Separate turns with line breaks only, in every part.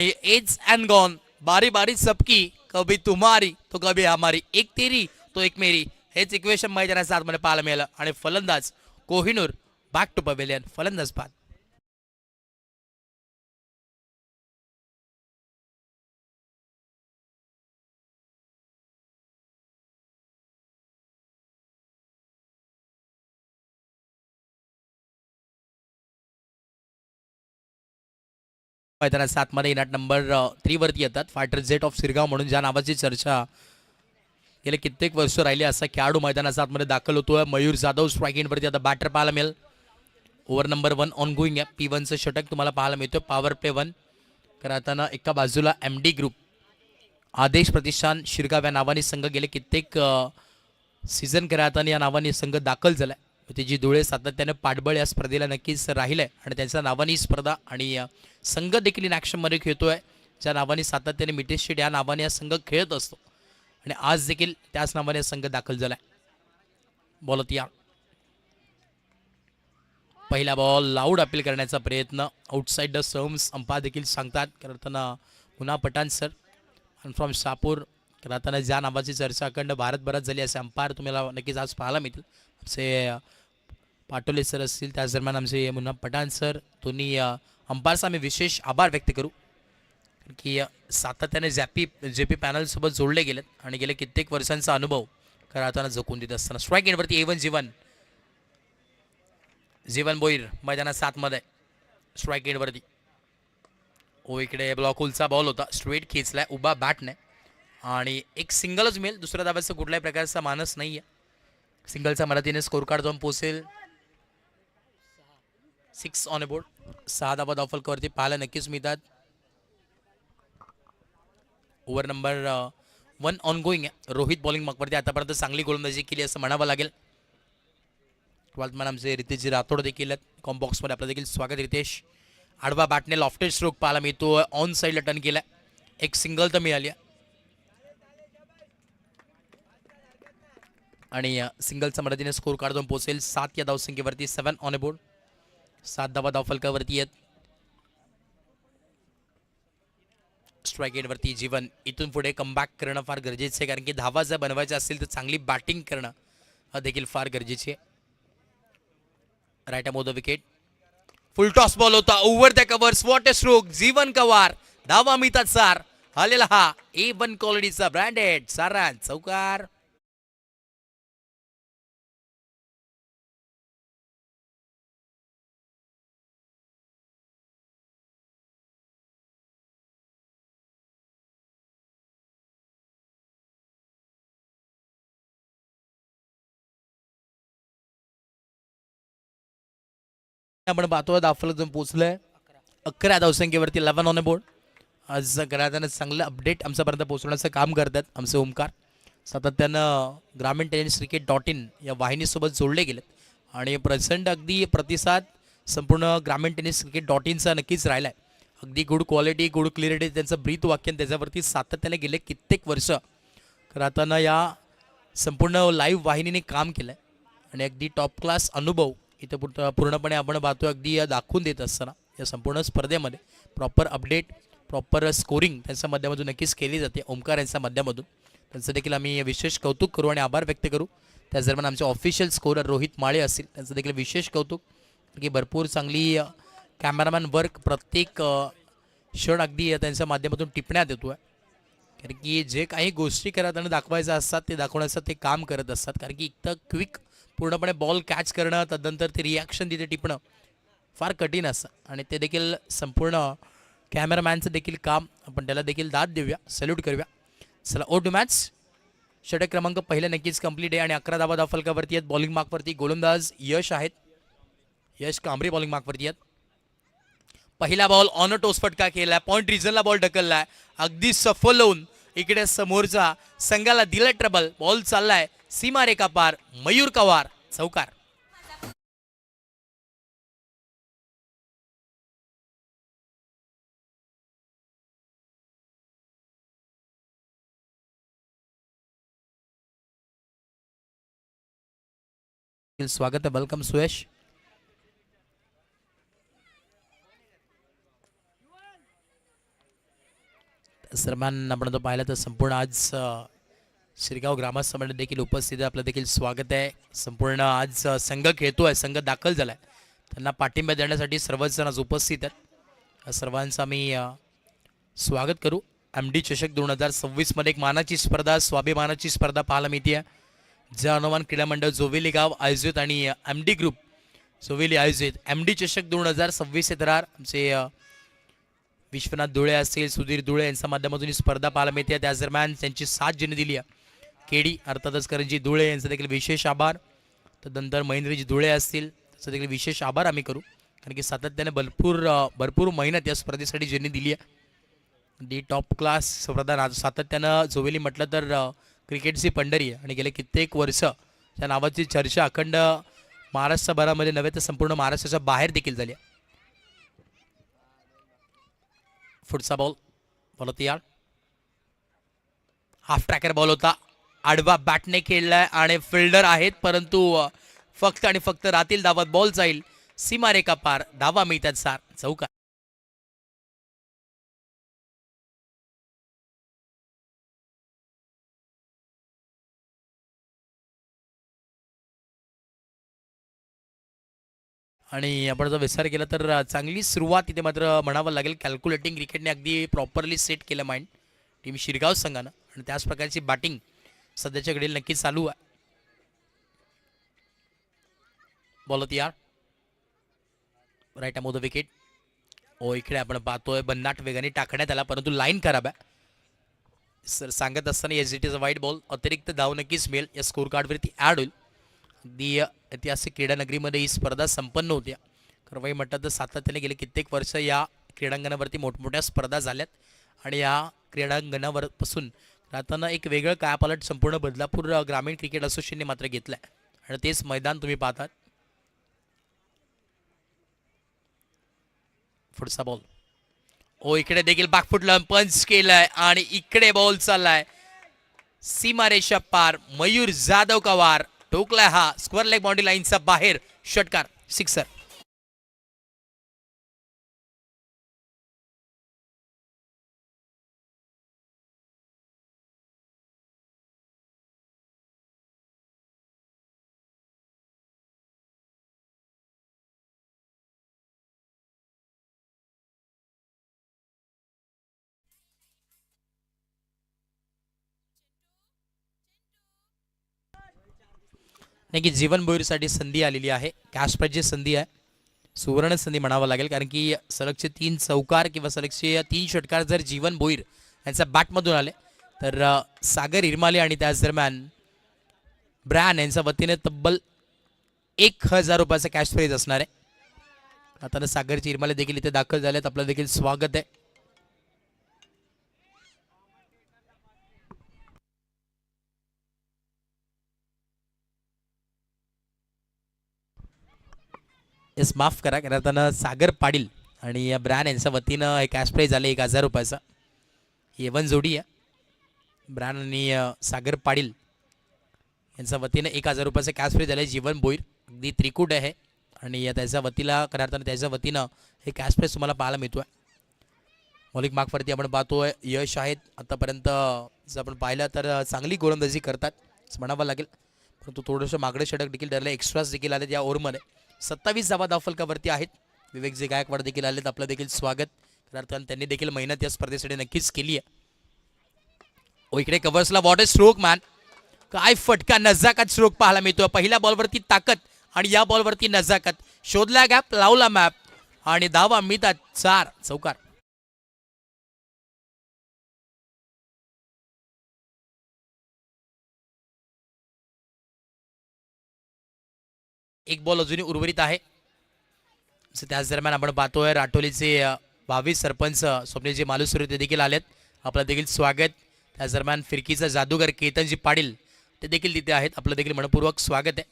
Age end gone, बारी बारी सबकी, कभी तुम्हारी तो कभी हमारी, एक तेरी तो एक मेरी, हेच इक्वेशन मैदानाच्या आतमध्ये पाहायला मिळालं. आणि फलंदाज कोहिनूर बॅक टू पवेलियन, फलंदाज बाद. मैदानाच्या आतमध्ये इनाट नंबर 3 वरती येतात. फायटर जेट ऑफ सिरगाव म्हणून ज्या नावाची चर्चा गेले कित्येक वर्ष राहिले असा खेळाडू मैदानाच्या आतमध्ये दाखल होतोय. मयूर जाधव स्ट्राईक वरती आता बॅटर पाहायला मिळेल. ओव्हर नंबर 1 ऑन गोईंग आहे. P1चं षटक तुम्हाला पाहायला मिळतं. पॉवर प्ले 1 करताना एका बाजूला MD ग्रुप, आदेश प्रतिष्ठान शिरगाव या नावाने संघ गेले कित्येक सीझन करताना या नावाने संघ दाखल झालाय. त्याची डोळे सातत्याने पाठबळ या स्पर्धेला नक्कीच राहिलंय आणि त्यांच्या नावाने स्पर्धा आणि संघ देखील इन ॲक्शनमध्ये खेळतोय. ज्या नावाने सातत्याने मिटेश शेट या नावाने हा संघ खेळत असतो आणि आज देखील त्याच नावाने संघ दाखल झालाय. बॉलत या पहिला बॉल लाऊड अपील करण्याचा प्रयत्न, आउटसाइड द सर्म्स अंपायर देखील सांगतात. करताना पुन्हा पठाण सर फ्रॉम शापूर, करताना ज्या नावाची चर्चा अखंड भारतभरात झाली असे अंपायर तुम्हाला नक्कीच आज पाहायला मिळतील. आमचे पाटोले सर असतील, त्याच दरम्यान आमचे मुन्ना पठाण सर, दोन्ही अंपायरचा आम्ही विशेष आभार व्यक्त करू की सातत्याने जेपी पॅनलसोबत जोडले गेलेत आणि गेले कित्येक वर्षांचा अनुभव करताना जगून देत असताना. स्ट्राईक एंडवरती A1 जीवन बोईर मैदानात 7 मध्ये स्ट्राईक एंडवरती. इकडे ब्लॉक होलचा बॉल होता, स्ट्रेट खेचलाय उभा बॅटने आणि एक सिंगलच मिळेल. दुसऱ्या धाब्याचा कुठल्याही प्रकारचा मानस नाही आहे. सिंगलच्या मदतीने स्कोर कार्ड जाऊन पोहोचेल 6 ऑन अ बोर्ड. 6 धाबा धावफलकावरती पाहायला नक्कीच मिळतात. ओव्हर नंबर 1 ऑन गोईंग आहे. रोहित बॉलिंग मागवरती आतापर्यंत चांगली गोलंदाजी केली असं म्हणावं लागेल. ट्वेल्थमॅन आमचे रितेशजी राठोड देखील आहेत कॉम्बॉक्समध्ये. आपलं देखील स्वागत रितेश. आडवा बॅटने लॉफ्टेड स्ट्रोक पाहायला मिळतो. ऑन साईडला टर्न केलाय. एक सिंगल तर मिळाली आणि सिंगलच्या मदतीने स्कोर कार्ड जाऊन पोहोचेल 7 या धावसंख्येवरती. 7 ऑन अ बोर्ड. 7 धावा धावफलकावरती आहेत. स्ट्राईक एंडवरती जीवन. इथून पुढे कमबॅक करणं फार गरजेचं आहे, कारण की धावा जर बनवायच्या असतील तर चांगली बॅटिंग करणं देखील फार गरजेचे आहे. राईट अ मोद विकेट. फुल टॉस बॉल होता over the covers. What a stroke. जीवन कवार धावा मिळतात 4. आलेला हा A1 क्वालिटीचा ब्रँडेड 4 रन चौकार. आपण पाहतोय दाखल जाऊन पोहोचलंय 11 धावसंख्येवरती. 11 ऑन अ बोर्ड. आज घरात चांगलं अपडेट आमच्यापर्यंत पोहोचवण्याचं काम करतात आमचे ओमकार. सातत्यानं ग्रामीण टेनिस क्रिकेट.in या वाहिनीसोबत जोडले गेलेत आणि प्रचंड अगदी प्रतिसाद संपूर्ण ग्रामीण टेनिस क्रिकेट.inचा नक्कीच राहिला आहे. अगदी गुड क्वालिटी, गुड क्लिअरिटी त्यांचं ब्रीथ वाक्य त्याच्यावरती सातत्याने गेले कित्येक वर्ष करताना या संपूर्ण लाईव्ह वाहिनीने काम केलं आहे आणि अगदी टॉप क्लास अनुभव इथं पूर्णपणे आपण पाहतो अगदी दाखवून देत असताना या संपूर्ण स्पर्धेमध्ये प्रॉपर अपडेट, प्रॉपर स्कोरिंग त्यांच्या माध्यमातून नक्कीच केली जाते ओमकार यांच्या माध्यमातून. त्यांचं देखील आम्ही विशेष कौतुक करू आणि आभार व्यक्त करू. त्याच दरम्यान आमचे ऑफिशियल स्कोरर रोहित माळे असतील, त्यांचं देखील विशेष कौतुक की भरपूर चांगली कॅमेरामॅन वर्क प्रत्येक क्षण अगदी त्यांच्या माध्यमातून टिपण्यात येतो आहे. कारण की जे काही गोष्टी करताना दाखवायचं असतात ते दाखवण्याचं ते काम करत असतात. कारण की इतकं क्विक पूर्णपणे बॉल कॅच करणं, तदनंतर ते रिॲक्शन तिथे टिपणं फार कठीण असतं आणि ते देखील संपूर्ण कॅमेरामॅनचं देखील काम. आपण त्याला देखील दाद देऊया, सॅल्यूट करूया. चला ओ टू मॅच. षटक क्रमांक पहिला नक्कीच कंप्लीट आहे आणि 11 धावा धावफलकावरती आहेत. बॉलिंग मार्कवरती गोलंदाज यश आहेत. यश कांबरे बॉलिंग मार्कवरती आहेत. पहिला बॉल ऑन टोस फटका केलाय. पॉईंट रिजनला बॉल ढकललाय अगदी सफल होऊन. इकडे समोरचा संघाला दिला ट्रबल. बॉल चाललाय सीमारेखा पार. मयूर कवार चौकार. स्वागत आहे. वेलकम सुयश. सर्वांना आपण पाहिलं तर संपूर्ण आज शिरगाव ग्रामस्थ मंडळ देखील उपस्थित आहे. आपलं देखील स्वागत आहे. संपूर्ण आज संघ खेळतोय, संघ दाखल झालाय, त्यांना पाठिंबा देण्यासाठी सर्वच जण आज उपस्थित आहेत. सर्वांचं आम्ही स्वागत करू. MD चषक 2026 मध्ये एक मानाची स्पर्धा, स्वाभिमानाची स्पर्धा पाहायला मिळते. जय हनुमान क्रीडा मंडळ जोवेली गाव आयोजित आणि MD ग्रुप जोवेली आयोजित MD चषक 2026 येणार. आमचे विश्वनाथ धुळे असतील, सुधीर धुळे यांच्या माध्यमातून ही स्पर्धा पाहायला मिळते. त्याच दरम्यान त्यांची साथ ज्यांनी दिली आहे, केडी अर्थातच करंजी धुळे यांचा देखील विशेष आभार. तदनंतर महेंद्रजी धुळे असतील, त्याचा देखील विशेष आभार आम्ही करू, कारण की सातत्याने भरपूर मेहनत या स्पर्धेसाठी ज्यांनी दिली आहे. दी टॉप क्लास स्पर्धा सातत्यानं जोवेली म्हटलं तर क्रिकेटची पंढरी आहे आणि गेले कित्येक वर्ष त्या नावाची चर्चा अखंड महाराष्ट्रभरामध्ये नव्हे तर संपूर्ण महाराष्ट्राच्या बाहेर देखील झाली आहे. पुढचा बॉल बोलत यार, हाफ ट्रॅकर बॉल होता, आडवा बॅटने खेळलाय आणि फिल्डर आहेत, परंतु फक्त आणि फक्त रातील धावत बॉल जाईल सीमारेखा पार, धावा मिळतात 4 चौकार. आणि आपण जर विचार केला तर चांगली सुरुवात इथे मात्र म्हणावं लागेल. कॅल्क्युलेटिंग क्रिकेटने अगदी प्रॉपरली सेट केलं माइंड टीम शिरगाव संघानं, आणि त्याच प्रकारची बॅटिंग सध्याच्या घडीला नक्कीच चालू आहे. बोलत यार राईट अमोद विकेट. इकडे आपण पाहतोय बन्नाट वेगाने टाकण्यात आला, परंतु लाईन खराब आहे. सर सांगत असताना एसजीटीचा वाईट बॉल, अतिरिक्त धाव नक्कीच मिळेल, या स्कोर कार्डवरती ॲड होईल. अगदी ऐतिहासिक क्रीडा नगरीमध्ये ही स्पर्धा संपन्न होत्या. खरं म्हटलं तर सातत्याने गेले कित्येक वर्ष या क्रीडांगणावरती मोठमोठ्या स्पर्धा झाल्यात आणि या क्रीडांगणावर पासून राहताना एक वेगळं कायापालट संपूर्ण बदलापूर ग्रामीण क्रिकेट असोसिएशनने मात्र घेतलं आहे आणि तेच मैदान तुम्ही पाहतात. पुढचा बॉल इकडे देखील बॅकफुटला पंच केलाय आणि इकडे बॉल चाललाय सीमारेषा पार. मयूर जाधव का वार, ठोकलाय हा स्क्वेअर लेग बाउंड्री लाईनचा बाहेर, षटकार, सिक्सर. नाही की जीवन भोईरसाठी संधी आलेली आहे, कॅश प्राईजची संधी आहे, सुवर्ण संधी म्हणावं लागेल, कारण की सलगचे 3 चौकार किंवा सलगचे 3 षटकार जर जीवन भोईर यांच्या बॅटमधून आले तर सागर इरमाले आणि त्याच दरम्यान ब्रॅन यांच्या वतीने तब्बल 1000 रुपयाचा कॅश प्राईज असणार आहे. आता सागरची इरमाले देखील इथे दाखल झालेत, आपलं देखील स्वागत आहे. येस माफ करा, कारण सागर पाटील आणि या ब्रॅन यांच्या वतीनं हे कॅश प्राईज आले 1000 रुपयाचा. एवन जोडी आहे, ब्रॅन आणि सागर पाटील यांच्या वतीनं 1000 रुपयाचा कॅश प्राईज आले. जीवन भोईर अगदी त्रिकूट आहे आणि त्याच्या वतीला करताना त्याच्या वतीनं हे कॅश प्राईज तुम्हाला पाहायला मिळतोय. मौलिक मार्कवरती आपण पाहतोय यश आहेत. आतापर्यंत जर आपण पाहिलं तर चांगली गोलंदाजी करतात म्हणावं लागेल, परंतु थोडंसं मागडे षटक देखील ठरलं, एक्स्ट्राज देखील आलेत या ओव्हरमध्ये. 27 धावा धावफलकावरती आहेत. विवेकजी गायकवाड देखील आलेत, आपलं देखील स्वागत. कारण त्यांनी देखील मेहनत या स्पर्धेसाठी नक्कीच केली आहे. इकडे कव्हर्सला वॉटर स्ट्रोक मॅन, काय फटका, नजाकत स्ट्रोक पाहायला मिळतो. पहिल्या बॉलवरती ताकद आणि या बॉलवरती नजाकत, शोधला गॅप, लावला मॅप आणि धावा मिळतात 4 चौकार. एक बॉल अजूनही उर्वरित आहे. त्याच दरम्यान आपण पाहतोय राठोलीचे 22 सरपंच स्वप्नीलजी मालुसरे ते देखील आलेत, आपलं देखील स्वागत. त्याच दरम्यान फिरकीचा जादूगर केतनजी पाटील ते देखील तिथे आहेत, आपलं देखील मनपूर्वक स्वागत आहे.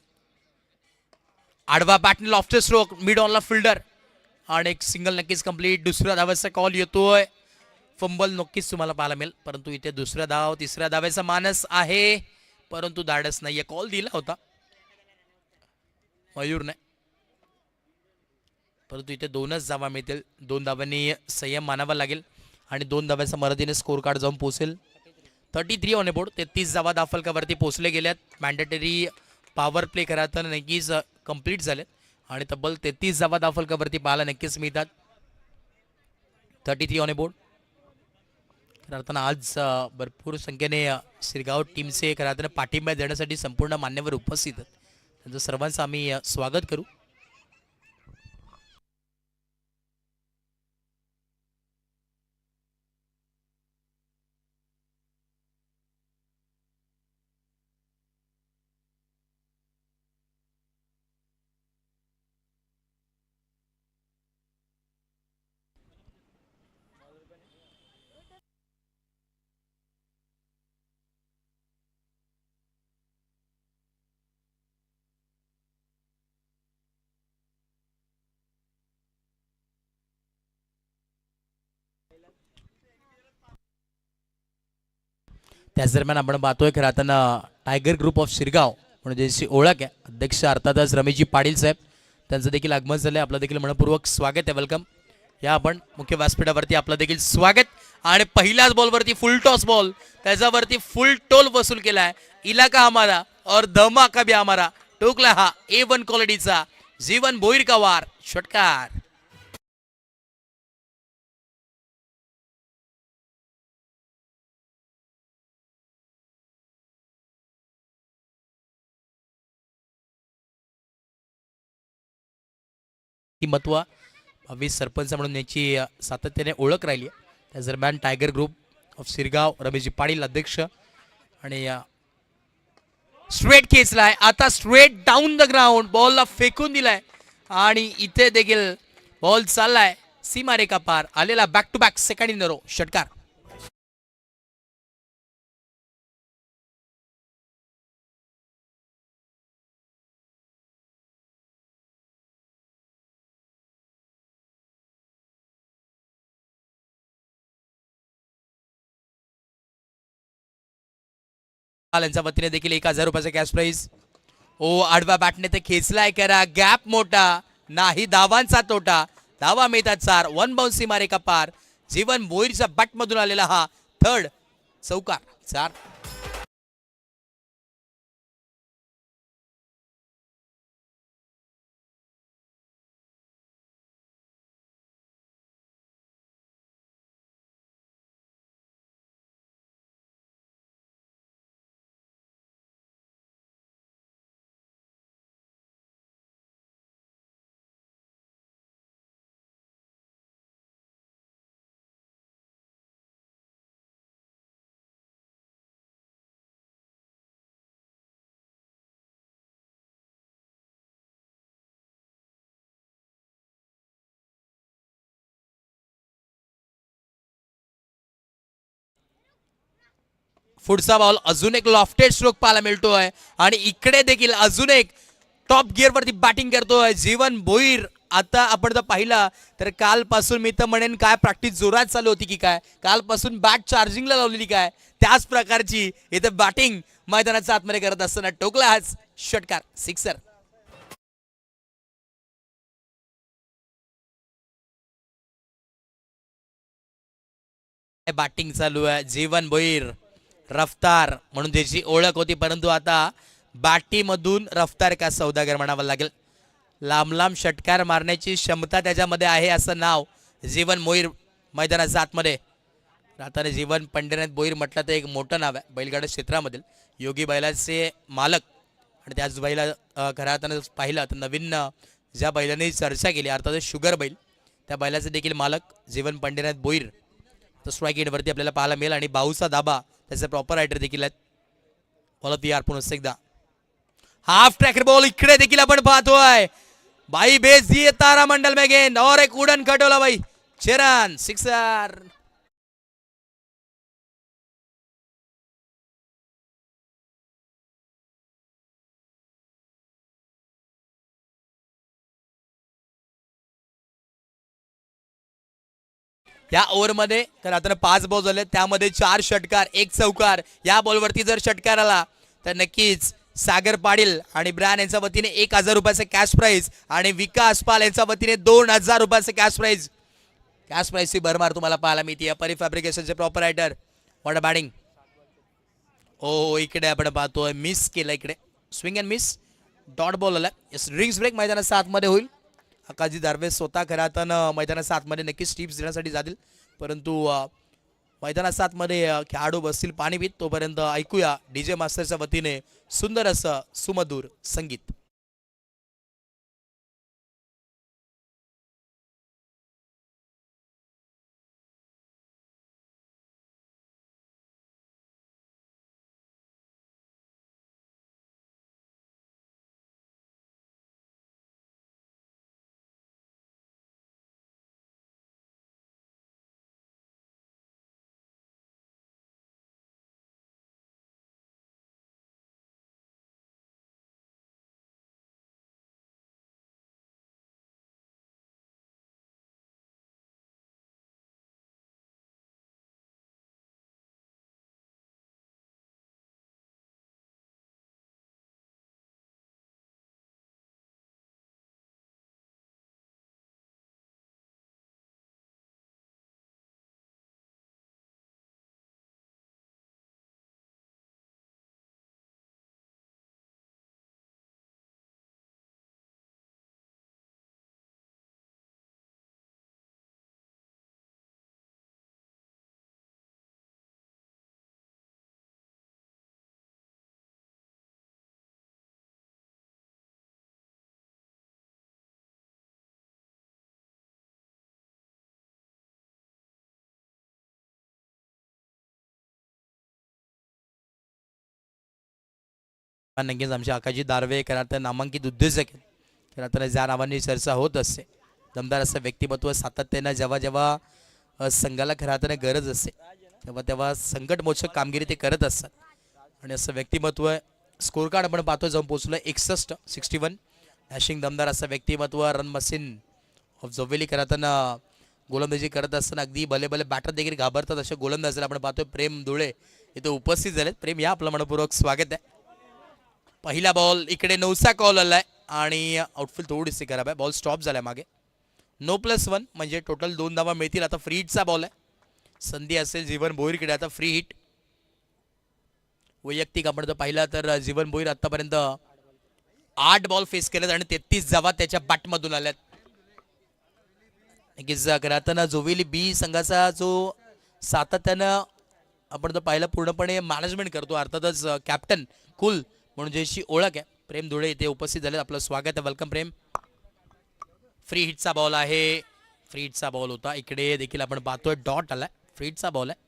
आडवा बॅटने लॉफ्टर स्ट्रोक, मिड ऑनला फिल्डर आणि एक सिंगल नक्कीच कंप्लीट. दुसऱ्या धावाचा कॉल येतोय, फंबल नक्कीच तुम्हाला पाहायला मिळेल, परंतु इथे दुसऱ्या धाव तिसऱ्या धावाचा मानस आहे, परंतु धाडस नाहीये. कॉल दिला होता मयूरने, परंतु इथे 2च धावा मिळतील. 2 धावांनी संयम मानावा लागेल. आणि 2 धाव्याच्या मदतीने स्कोर कार्ड जाऊन पोहोचेल. 33 ऑन बोर्ड. 33 धावा दाफलकावरती पोहोचले गेल्यात. मॅन्डेटरी पॉवर प्ले करा तर नक्कीच कंप्लीट झालेत आणि तब्बल 33 धावा दाफलकावरती पाहायला नक्कीच मिळतात. 33 ऑन बोर्ड. खरं अर्थानं आज भरपूर संख्येने शिरगाव टीमचे खरं अर्थानं पाठिंबा देण्यासाठी संपूर्ण मान्यवर उपस्थित आहेत. त्यांचं सर्वांचं आम्ही स्वागत करू. त्याच दरम्यान आपण पाहतोय खरं आता टायगर ग्रुप ऑफ शिरगाव म्हणून ज्याची ओळख आहे अध्यक्ष अर्थातच रमेशजी पाटील साहेब त्यांचं देखील आगमन झालंय. आपलं देखील मनपूर्वक स्वागत आहे. वेलकम. या आपण मुख्य व्यासपीठावरती आपलं देखील स्वागत. आणि पहिल्याच बॉलवरती फुल टॉस बॉल त्याच्यावरती फुल टोल वसूल केलाय. इलाका हमारा और धमाका भी हमारा. टोकला हा A1 क्वालिटीचा जीवन भोईर का वार षटकार. महत्व 22 सरपंच म्हणून याची सातत्याने ओळख राहिली आहे. त्या दरम्यान tiger group of Shirgaon Rameshji Patil अध्यक्ष आणि स्ट्रेट खेचलाय. आता स्ट्रेट डाऊन द ग्राउंड बॉलला फेकून दिलाय आणि इथे देखील बॉल चाललाय सीमारेखा पार आलेला back to back second in row षटकार. यांच्या वतीने देखील 1000 रुपयाचा कॅश प्राइज. ओ आडवा बॅटने ते खेचलाय करा. गॅप मोठा नाही. धावांचा तोटा. धावा मिळतात 4. 1 बाउन्स सीमारेखा पार. जीवन भोईरच्या बॅट मधून आलेला हा थर्ड चौकार. 4. पुढचा बॉल अजून एक लॉफ्टेड स्ट्रोक पाहायला मिळतोय आणि इकडे देखील अजून एक टॉप गिअर वरती बॅटिंग करतोय जीवन भोईर. आता आपण जर पाहिलं तर कालपासून मी तर म्हणेन काय प्रॅक्टिस जोरात चालू होती की काय कालपासून बॅट चार्जिंगला लावलेली काय त्याच प्रकारची इथे बॅटिंग मैदानाच्या आतमध्ये करत असताना टोकला हाच षटकार. सिक्सर. बॅटिंग चालू आहे. जीवन भोईर रफ्तार म्हणून ज्याची ओळख होती परंतु आता बॅटीमधून रफ्तार का सौदागर म्हणावं लागेल. लांब लांब षटकार मारण्याची क्षमता त्याच्यामध्ये आहे असं नाव जीवन भोईर मैदानाच्या आतमध्ये राहताना. जीवन पंढरीनाथ भोईर म्हटलं तर एक मोठं नाव आहे बैलगाडा क्षेत्रामधील. योगी बैलाचे मालक आणि त्याच बैला घरात पाहिलं तर नवीन ज्या बैलाने चर्चा केली अर्थात शुगर बैल त्या बैलाचे देखील मालक जीवन पंढरीनाथ भोईर. तर स्ट्राईक एंडवरती आपल्याला पाहायला मिळेल आणि बाऊचा दाबा त्याचे प्रॉपर रायडर देखील आहेत. बॉल यार पुन्हा एकदा हाफ ट्रॅकर बॉल इकडे देखील आपण पाहतोय. भाई बेस दिए तारा मंडल में गेंद और एक उड़न खटोला भाई चरण. सिक्सर. या ओव्हरमध्ये तर आता 5 बॉल झाले त्यामध्ये 4 षटकार 1 चौकार. या बॉलवरती जर षटकार आला तर नक्कीच सागर पाटील आणि ब्रॅन यांच्या वतीने 1000 रुपयाचे कॅश प्राइज आणि विकास पाल यांच्या वतीने 2000 रुपयाचे कॅश प्राइज. कॅश प्राईजची भरमार तुम्हाला पाहायला मिळते. परी फॅब्रिकेशनचे proprietor. What a batting. ओ इकडे आपण पाहतोय मिस केलं इकडे. Swing and miss. Dot ball आला. यस रिंग्स ब्रेक मैदानाच्या आतमध्ये होईल. आकाशजी दार्वे स्वतः खरं आता मैदानाच्या आतमध्ये नक्कीच टिप्स देण्यासाठी जातील, परंतु मैदानाच्या आतमध्ये खेळाडू बसतील पाणी पित तोपर्यंत ऐकूया डीजे मास्टरच्या वतीने सुंदर असं सुमधुर संगीत. नक्कीच आमच्या आकाशजी दार्वे खरं नामांकित उद्योजक आहेत. खरं ज्या नावाने चर्चा होत असते. दमदार असं व्यक्तिमत्व सातत्यानं जेव्हा जेव्हा संघाला खरं गरज असते तेव्हा तेव्हा संकटमोचक कामगिरी ते करत असतात. आणि असं व्यक्तिमत्व स्कोर कार्ड आपण पाहतो जाऊन पोहोचलं 61 डॅशिंग दमदार असं व्यक्तिमत्व रन मशीन ऑफ जोवेली खरं गोलंदाजी करत असताना अगदी भले भले बॅटर देखील घाबरतात असे गोलंदाजाला आपण पाहतोय. प्रेम दुळे इथे उपस्थित झालेत. प्रेम या आपलं मनपूर्वक स्वागत आहे. पहिला बॉल इकडे नऊसा कॉल आलाय आणि आउटफील्ड थोडीशी खराब आहे. बॉल स्टॉप झालाय मागे. No+1 म्हणजे टोटल 2 धावा मिळतील. आता फ्री हिटचा बॉल आहे. संधी असेल जीवन भोईरकडे. आता फ्री हिट वैयक्तिक आपण जर पाहिला तर जीवन भोईर आतापर्यंत 8 बॉल फेस केलेत आणि 33 धावा त्याच्या बॅटमधून आल्यात. आता जोवेली बी संघाचा जो सातत्यानं आपण जर पाहिलं पूर्णपणे मॅनेजमेंट करतो अर्थातच कॅप्टन कुल म्हणून ज्याची ओळख आहे. प्रेम धुळे इथे उपस्थित झाले. आपलं स्वागत आहे. वेलकम प्रेम. फ्री हिटचा बॉल आहे. फ्री हिटचा बॉल होता. इकडे देखील आपण पाहतोय डॉट आलाय. फ्री हिटचा बॉल आहे.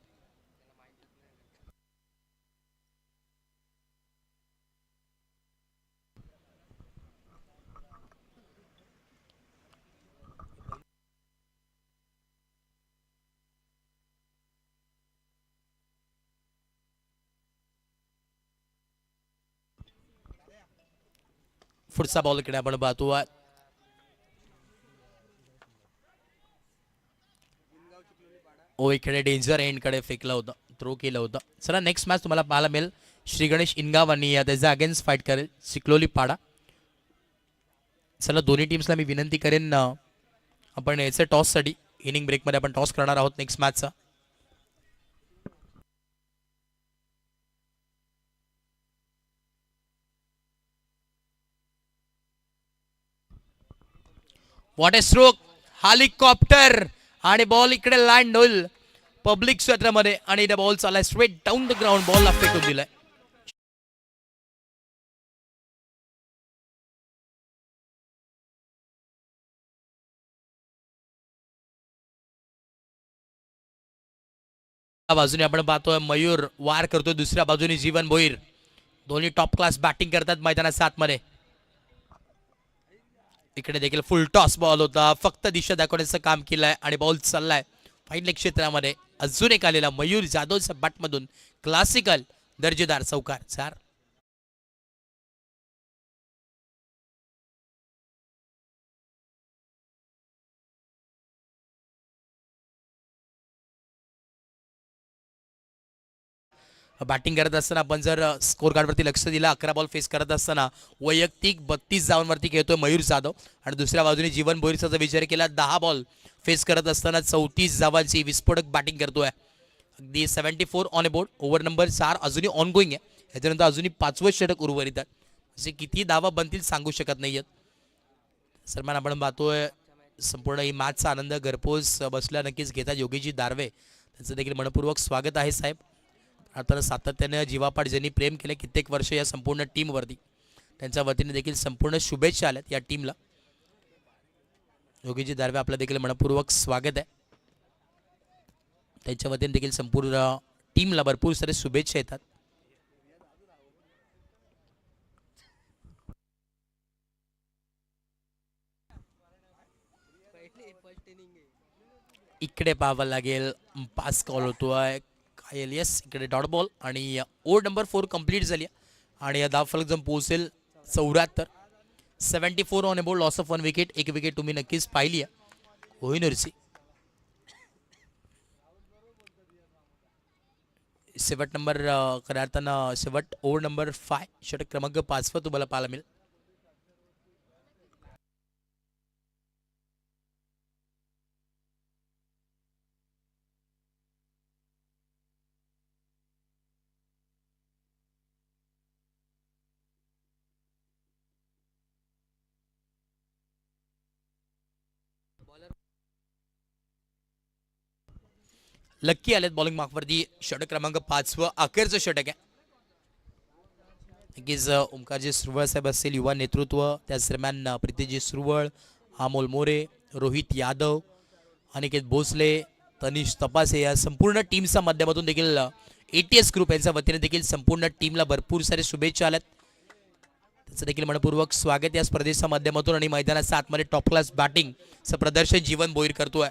पुढचा बॉल इकडे आपण पाहतो. ओ इकडे डेंजर एंडकडे फेकलं होतं. थ्रो केलं होतं. चला नेक्स्ट मॅच तुम्हाला पाहायला मिळेल. श्री गणेश इनगाव आणि त्याचा अगेन्स्ट फाईट करेल चिखलोली पाडा. चला दोन्ही टीम्सला मी विनंती करेन आपण याचं टॉससाठी इनिंग ब्रेकमध्ये आपण टॉस करणार आहोत नेक्स्ट मॅचचा. What a stroke. हेलिकॉप्टर आणि बॉल इकडे लँड होईल पब्लिक क्षेत्रामध्ये आणि बॉल चाललाय स्ट्रेट डाऊन द ग्राउंड. बॉलला फेकून दिलाय. बाजूने आपण पाहतोय मयूर वार करतोय. दुसऱ्या बाजूने जीवन भोईर. दोन्ही टॉप क्लास बॅटिंग करतात मैदानात 7 मध्ये. इकडे देखील फुल टॉस बॉल होता. फक्त दिशा दाखवण्याचं काम केलंय आणि बॉल चाललाय फाईन क्षेत्रामध्ये. अजून एक आलेला मयूर जाधवच्या बॅटमधून क्लासिकल दर्जेदार चौकार 4. बॅटिंग करत असताना आपण जर स्कोर कार्डवरती लक्ष दिलं, 11 बॉल फेस करत असताना वैयक्तिक 32 धावांवरती खेळतोय मयूर जाधव आणि दुसऱ्या बाजूने जीवन भोईरचा जर विचार केला 10 बॉल फेस करत असताना 34 धावांची विस्फोटक बॅटिंग करतोय. अगदी 74 on a board. Over number 4 अजूनही ऑन गोईंग आहे. ह्याच्यानंतर अजूनही 5वं षटक उर्वरित आहे. असे किती धावा बनतील सांगू शकत नाहीयेत. सलमान आपण पाहतोय संपूर्ण ही मॅचचा आनंद घरपोच बसल्या नक्कीच घेतात योगीजी दारवे. त्यांचं देखील मनपूर्वक स्वागत आहे साहेब. आता सातत्याने जीवापाड ज्यांनी प्रेम केले कित्येक वर्ष या संपूर्ण टीमवरती, त्यांच्या वतीने देखील संपूर्ण शुभेच्छा आल्यात या टीमला. योगीजी दारवे आपलं देखील मनपूर्वक स्वागत आहे. त्यांच्या वतीने देखील संपूर्ण टीमला भरपूर सारे शुभेच्छा येतात. इकडे पाहावं लागेल, पास कॉल होतोय कायल. येस, इकडे डॉट बॉल आणि ओव्हर नंबर 4 कंप्लीट झाली आणि धाव फलक जम पोहोचेल 74. 74 on a board. Loss of 1 wicket. एक विकेट तुम्ही नक्कीच पाहिली आहे कोहिनूरची. शेवट नंबर खऱ्या अर्थानं शेवट ओव्हर नंबर 5 षटक क्रमांक 5 तुम्हाला पाहायला मिळेल. लक्की आलेत बॉलिंग मार्कवरती. षटक क्रमांक 5 अखेरचं षटक आहे. नक्कीच ओमकारजी सुरवळ साहेब असतील, युवा नेतृत्व, त्याच दरम्यान प्रीतीजी सुरवळ, अमोल मोरे, रोहित यादव, अनिकेत भोसले, तनिष तपासे या संपूर्ण टीमच्या माध्यमातून देखील ATS ग्रुप यांच्या वतीने देखील संपूर्ण टीमला भरपूर सारे शुभेच्छा आल्यात. त्याचं देखील मनपूर्वक स्वागत या स्पर्धेच्या माध्यमातून. आणि मैदानाच्या आतमध्ये टॉप क्लास बॅटिंगचं प्रदर्शन जीवन भोईर करतोय.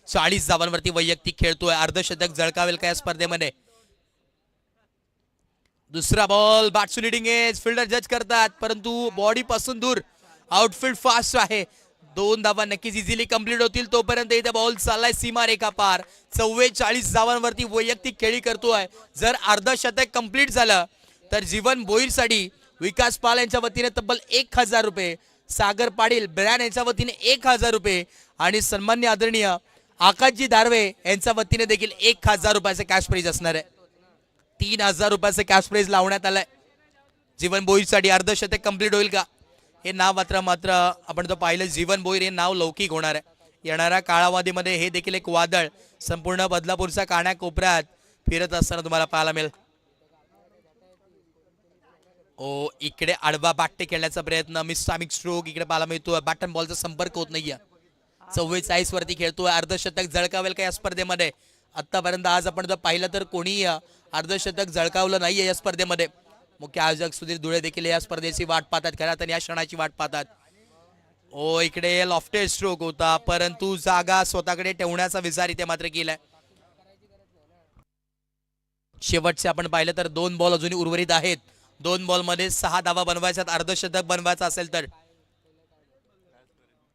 40 धावांवरती वैयक्तिक खेळतोय. अर्धशतक झळकावेल का या स्पर्धेमध्ये? दुसरा ball batsman leading age. Fielder जज करतात परंतु बॉडी पासून दूर. आउटफील्ड फास्ट आहे. 2 धावा नक्कीच इझिली कंप्लीट होतील. तोपर्यंत इथे बॉल चाललाय सीमा रेखा पार. 44 धावांवरती वैयक्तिक खेळी करतोय. जर अर्धशतक कंप्लीट झालं तर जीवन भोईरसाठी विकास पाल यांच्या वतीने तब्बल 1000 रुपये, सागर पाटील ब्रँड यांच्या वतीने 1000 रुपये आणि सन्मान्य आदरणीय आकाशजी दारवे यांच्या वतीने देखील 1000 रुपयाचे कॅश प्राइज असणार आहे. 3000 रुपयाचे कॅश प्राइज लावण्यात आलाय. जीवन भोईरसाठी अर्धशतक कंप्लीट होईल का? हे नाव मात्र आपण तो पाहिलं, जीवन भोईर हे नाव लौकिक होणार आहे. येणाऱ्या काळावधीमध्ये हे देखील एक वादळ संपूर्ण बदलापूरच्या कानाकोपऱ्यात फिरत असताना तुम्हाला पाहायला मिळेल. ओ इकडे आडवा बॅट खेळण्याचा प्रयत्न, मिस्टामिक स्ट्रोक इकडे पाहायला मिळतो. बॅट अँड बॉलचा संपर्क होत नाहीये. 44 वरती खेळतोय. अर्धशतक झळकावेल का या स्पर्धेमध्ये? आतापर्यंत आज आपण जर पाहिलं तर कोणी अर्धशतक झळकावलं नाहीये या स्पर्धेमध्ये. मुख्य आयोजक सुधीर धुळे देखील या स्पर्धेची वाट पाहतात, खऱ्या तर या क्षणाची वाट पाहतात. ओ इकडे लॉफ्टेड स्ट्रोक होता परंतु जागा स्वतःकडे ठेवण्याचा विचार इथे मात्र केलाय. शेवटचे आपण पाहिलं तर 2 बॉल अजूनही उर्वरित आहेत. 2 बॉल मध्ये 6 धावा बनवायच्यात अर्धशतक बनवायचं असेल तर.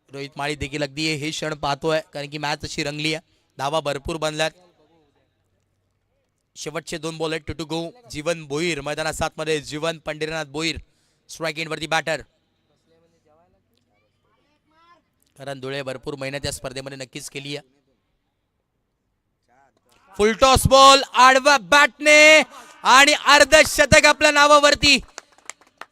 रोहित माळी देखील अगदी हे क्षण पाहतोय कारण की मॅच अशी रंगली आहे. धावा भरपूर बनल्यात. शेवटचे 2 बॉल आहेत. 2 टू गो. जीवन भोईर मैदानात 7 मध्ये. जीवन पंढरीनाथ भोईर स्ट्राइक एंड वरती बॅटर. कारण धुळे भरपूर मेहनत या स्पर्धेमध्ये नक्कीच केली आहे. फुल टॉस बॉल आडवा बॅटने आणि अर्धशतक आपल्या नावावरती.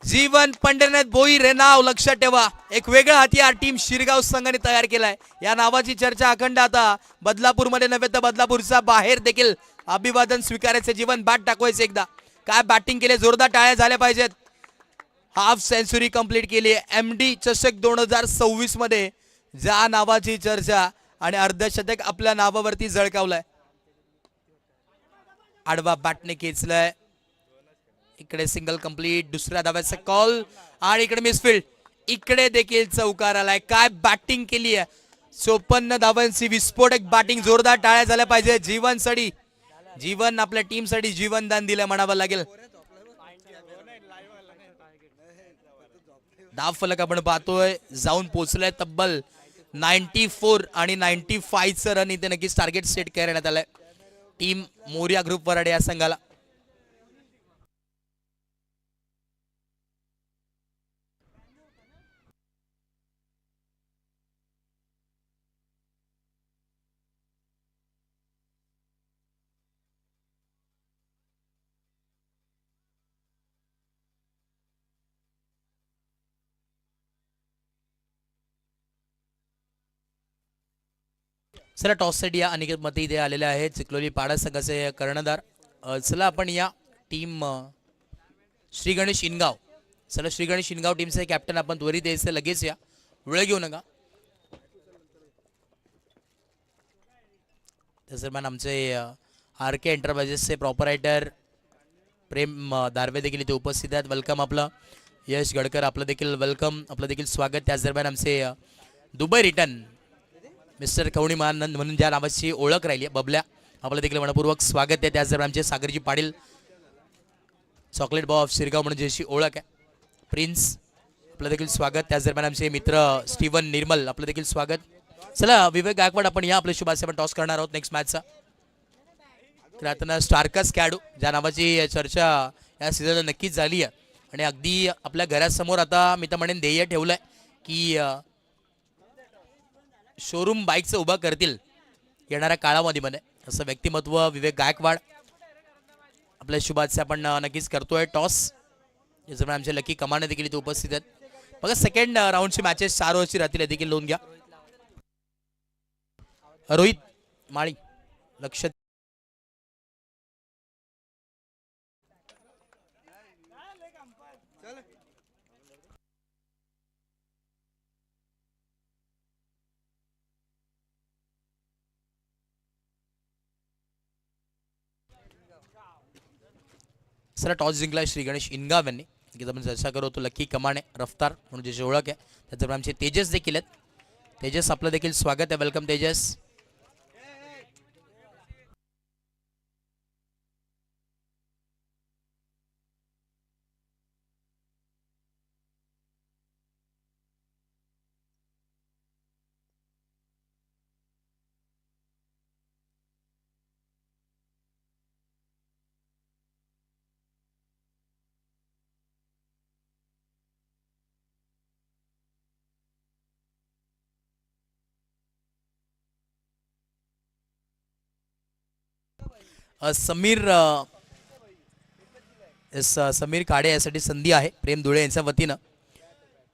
जीवन पंढरीनाथ भोईर हे नाव लक्षात ठेवा. एक वेगळा हतियार टीम शिरगाव संघाने तयार केलाय. या नावाची चर्चा अखंड आता बदलापूरमध्ये नव्हे तर बदलापूरच्या बाहेर देखील अभिवादन स्वीकारायचे. जीवन बॅट टाकवायचे एकदा. काय बॅटिंग केले, जोरदार टाळ्या झाल्या पाहिजेत. हाफ सेंचुरी कंप्लीट केली. MD चषक 2026 मध्ये ज्या नावाची चर्चा आणि अर्धशतक आपल्या नावावरती झळकावलंय. आडवा बॅटने खेचलंय. इकडे सिंगल कंप्लीट. दुसऱ्या धाव्याचा कॉल आणि इकडे मिसफिल्ड. इकडे देखील चौकार आलाय. काय बॅटिंग केली आहे. 54 धावांची विस्फोटक बॅटिंग. जोरदार टाळ्या झाल्या पाहिजे. जीवन साठी, जीवन आपल्या टीम साठी जीवनदान दिलं म्हणावं लागेल. धाव फलक आपण पाहतोय जाऊन पोहोचलाय तब्बल 94 आणि 95चं रन इथे नक्कीच टार्गेट सेट करण्यात आलंय. टीम मोर्या ग्रुप वराड या संघाला. चला टॉससाठी या अनिकेत मते इथे आलेले आहेत, चिखलोली पाडा संघाचे कर्णधार. चला आपण या टीम श्री गणेश इनगाव, चला श्री गणेश इनगाव टीमचे कॅप्टन आपण त्वरित यायचं, लगेच या, वेळ घेऊ नका. दरम्यान आमचे आर के एंटरप्राइजेसचे प्रॉपरायटर प्रेम दारवे देखील इथे उपस्थित आहेत. वेलकम आपलं यश गडकर, आपलं देखील वेलकम, आपलं देखील स्वागत. त्याच दरम्यान आमचे दुबई रिटर्न मिस्टर कवणी महानंद म्हणून ज्या नावाची ओळख राहिली आहे बबल्या, आपलं देखील मनपूर्वक स्वागत आहे. त्याच दरम्यान आमचे Sagarji Patil chocolate boy of Shirgaon म्हणून ज्याची ओळख आहे प्रिन्स, आपलं देखील स्वागत. त्याच दरम्यान आमचे मित्र स्टीवन निर्मल, आपलं देखील स्वागत. चला विवेक गायकवाड आपण या आपल्या शुभाचे आपण टॉस करणार आहोत नेक्स्ट मॅचचा. तर आता स्टार्कस कॅडू ज्या नावाची चर्चा या सीझनला नक्कीच झाली आहे आणि अगदी आपल्या घरासमोर आता मी तर म्हणेन ध्येय ठेवलंय की शोरूम बाईकचं उभा करतील येणाऱ्या काळामध्ये मध्ये, असं व्यक्तिमत्व विवेक गायकवाड. आपल्या शुभाचे आपण नक्कीच करतोय टॉस. याच्यामुळे आमचे लकी कमांडर देखील इथे उपस्थित आहेत. बघा सेकंड राऊंडची मॅचेस 4 ओव्हरची राहतील, देखील नोंद घ्या. रोहित माळी लक्ष. सर टॉस जिंकला श्री गणेश इनगाव यांनी. आपण चर्चा करू तो लकी कमाने रफ्तार म्हणून ज्याची ओळख आहे. त्याच्यामुळे आमचे तेजस देखील आहेत. तेजस आपलं देखील स्वागत आहे, वेलकम तेजस. समीर काडे यासाठी संधी आहे प्रेम धुळे यांच्या वतीनं.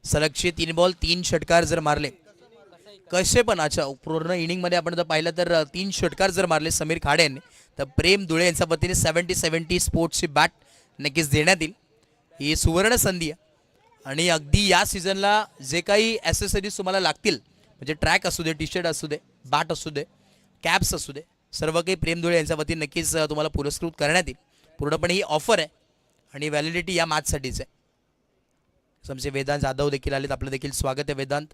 सलगचे 3 बॉल 3 षटकार जर मारले कसे पण, अच्छा पूर्ण इनिंगमध्ये आपण जर पाहिलं तर 3 षटकार जर मारले समीर खाडे यांनी, तर प्रेम धुळे यांच्या वतीने 70-70 स्पोर्ट्सची बॅट नक्कीच देण्यात येईल. ही सुवर्ण संधी आहे आणि अगदी या सीझनला जे काही ॲसेसरीज तुम्हाला लागतील, म्हणजे ट्रॅक असू दे, टी शर्ट असू दे, बॅट असू दे, कॅप्स असू दे, सर्व काही प्रेम धुळे यांच्या वतीने नक्कीच तुम्हाला पुरस्कृत करण्यात येईल. पूर्णपणे ही ऑफर आहे आणि व्हॅलिडिटी या मॅचसाठीच आहे. आमचे वेदांत जाधव देखील आलेत, आपलं देखील स्वागत आहे वेदांत.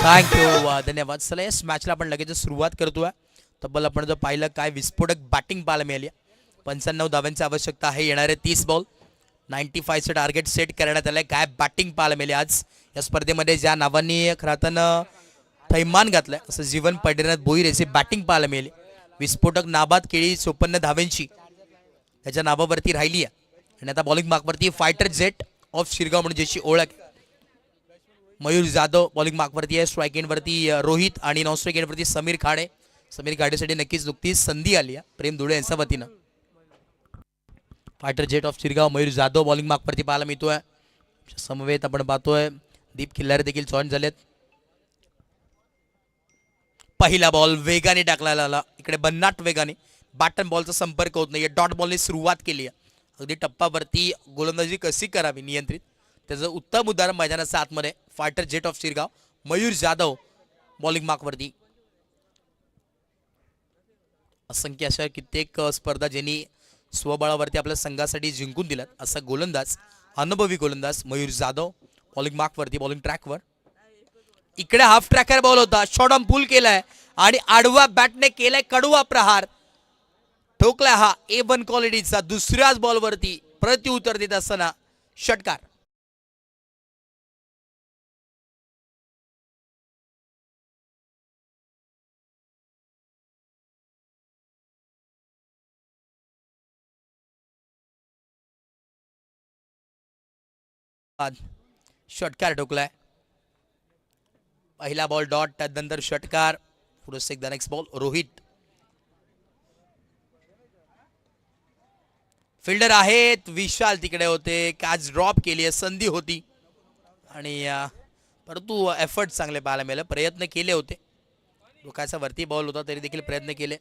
थँक्यू, धन्यवाद. चला या मॅचला आपण लगेच सुरुवात करतोय. तब्बल आपण जर पाहिलं काय विस्फोटक बॅटिंग पाहायला मिळाली. 95 धावांची आवश्यकता आहे. येणारे 30 बॉल 95चं टार्गेट सेट करण्यात आलंय. काय बॅटिंग पाहायला मिळाली आज या स्पर्धेमध्ये. ज्या नावांनी खरातनं थैमान घातलंय असं जीवन पडीनाथ भोईर याची बॅटिंग पाहायला मिळाली. विस्फोटक नाबाद केळी 54 धावांची त्याच्या नावावरती राहिली आहे. आणि आता बॉलिंग मार्कवरती फायटर जेट ऑफ शिरगाव म्हणून ज्याची ओळख मयूर जाधव बॉलिंग मार्कवरती आहे. स्ट्राईक एंडवरती रोहित आणि नॉन स्ट्राईक एंडवरती समीर खाडे. समीर खाडेसाठी नक्कीच नुकतीच संधी आली आहे प्रेम धुळे यांच्या वतीनं. Fighter jet of Shirgaon Mayur Jadhav bowling मार्कवरती पाहायला मिळतोय. समवेत आपण पाहतोय दीप खिल्लारे देखील जॉईन झालेत. पहिला बॉल वेगाने टाकला आला, इकडे भन्नाट वेगाने. बॅटन बॉलचा संपर्क होत नाही. डॉट बॉलने सुरुवात केली आहे. अगदी टप्पावरती गोलंदाजी कशी करावी नियंत्रित, त्याचं उत्तम उदाहरण मैदानाच्या आतमध्ये fighter jet of Shirgaon Mayur Jadhav bowling मार्कवरती. असंख्य अशा कित्येक स्पर्धा ज्यांनी स्वबळावरती आपल्या संघासाठी जिंकून दिल्यात असा गोलंदाज, अनुभवी गोलंदाज मयूर जाधव. बॉलिंग मार्कवरती, बॉलिंग ट्रॅकवर. इकडे हाफ ट्रॅकर बॉल होता, शॉर्ट ऑन पुल केलाय आणि आडवा बॅटने केलाय कडवा प्रहार. ठोकलाय हा A1 क्वालिटीचा दुसऱ्याच बॉलवरती प्रत्युत्तर देत असताना षटकार. षटकार ठोकलाय. पहिला बॉल डॉट, त्यानंतर षटकार. पुढे एकदा नेक्स्ट बॉल. रोहित फिल्डर आहेत, विशाल तिकडे होते, कॅच ड्रॉप केली आहे, संधी होती आणि परंतु एफर्ट चांगले पाहायला मिळाले, प्रयत्न केले होते. डोक्याचा वरती बॉल होता तरी देखील प्रयत्न केले.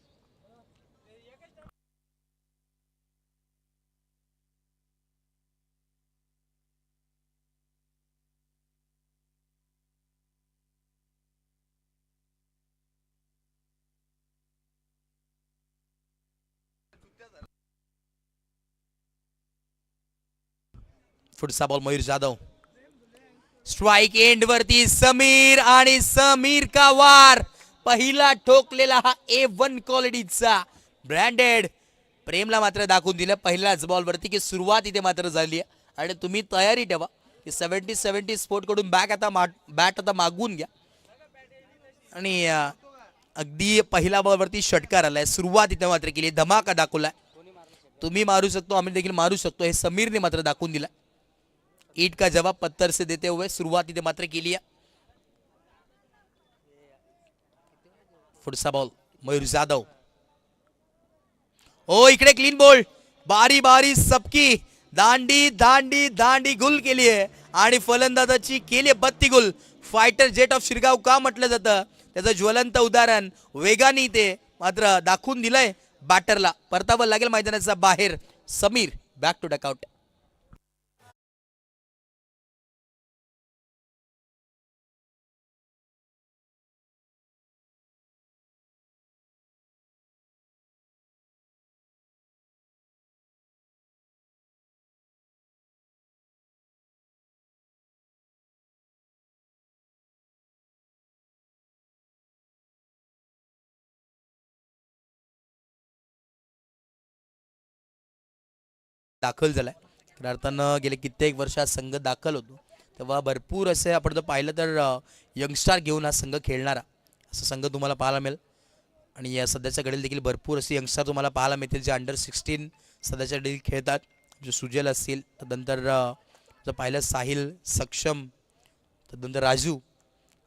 पुढचा ball Mayur Jadhav. Strike end वरती समीर आणि समीर का वार. पहिला ठोकलेला हा A1 क्वालिटीचा ब्रँडेड. प्रेमला मात्र दाखवून दिलं पहिल्याच बॉल वरती की सुरुवात इथे मात्र झाली आहे आणि तुम्ही तयारी ठेवा की 70-70 स्पोर्ट कडून बॅट आता मागवून घ्या. आणि अगदी पहिला बॉल वरती षटकार आलाय. सुरुवात इथे मात्र केली, धमाका दाखवलाय. तुम्ही मारू शकतो, आम्ही देखील मारू शकतो हे समीरने मात्र दाखवून दिला. ईट का जवाब पत्थर से देते हुए सुरुवात इथे मात्र केली आहे. पुढचा बॉल मयूर जाधव. ओ इकडे क्लीन बॉल. बारी बारी सबकी दांडी दांडी दांडी गुल केली आहे आणि फलंदाजाची केली 32 गुल. फायटर जेट ऑफ शिरगाव का म्हटलं जातं त्याचं ज्वलंत उदाहरण वेगाने ते मात्र दाखवून दिलंय बॅटरला. परतावं लागेल मैदानाचा बाहेर. Sameer back to dugout. दाखल झालाय तर अर्थानं गेले कित्येक वर्षात संघ दाखल होतो तेव्हा भरपूर असे आपण जर पाहिलं तर यंगस्टार घेऊन हा संघ खेळणारा असा संघ तुम्हाला पाहायला मिळेल. आणि या सध्याच्या घडीला देखील भरपूर असे यंगस्टार तुम्हाला पाहायला मिळतील जे अंडर 16 सध्याच्या घडीला खेळतात. जे सुजल असतील, त्यानंतर जर पाहिलं साहिल, सक्षम, त्यानंतर राजू,